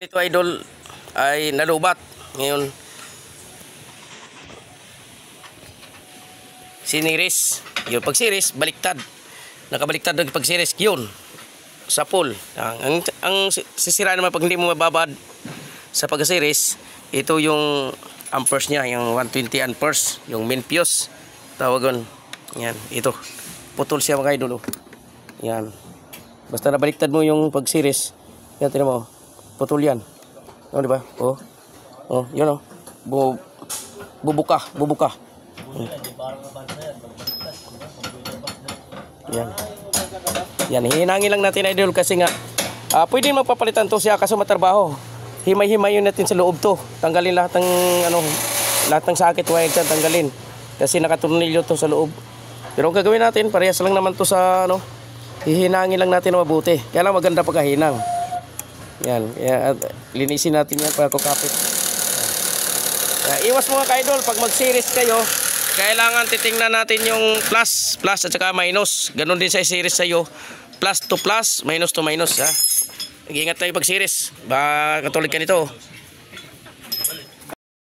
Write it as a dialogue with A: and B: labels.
A: Ito idol ay nalubat ngayon. Siniris. Yun, pag siris, baliktad. Nakabaliktad ng pag siris, yun. Sa pool. Ang sisira naman pag hindi mo mababad sa pag-siris, ito yung amperes niya, yung 120 amperes, yung main fuse. Tawagon. Yan, ito. Putol siya mga idol. Yan. Basta nabaliktad mo yung pag-siris, yan, tinan mo. Putol yan. O, diba? O. O, yun o. Bubuka. Yan. Yan, hinangin lang natin idol kasi nga pwede mapapalitan to siya kaso matrabaho. Himay-himay yun natin sa loob to. Tanggalin lahat ng lahat ng sakit wire dyan, tanggalin. Kasi nakaturnilyo to sa loob. Pero ang gagawin natin, parehas lang naman to sa hihinangin lang natin na mabuti. Kaya lang maganda pagkahinang. Yan, at linisin natin yan para kukapit. Iwas mga ka-idol, pag mag-series kayo, kailangan titingnan natin yung plus at saka minus. Ganon din sa series sa'yo, plus to plus, minus to minus. Mag-iingat tayo pag series, ba katulad ka nito.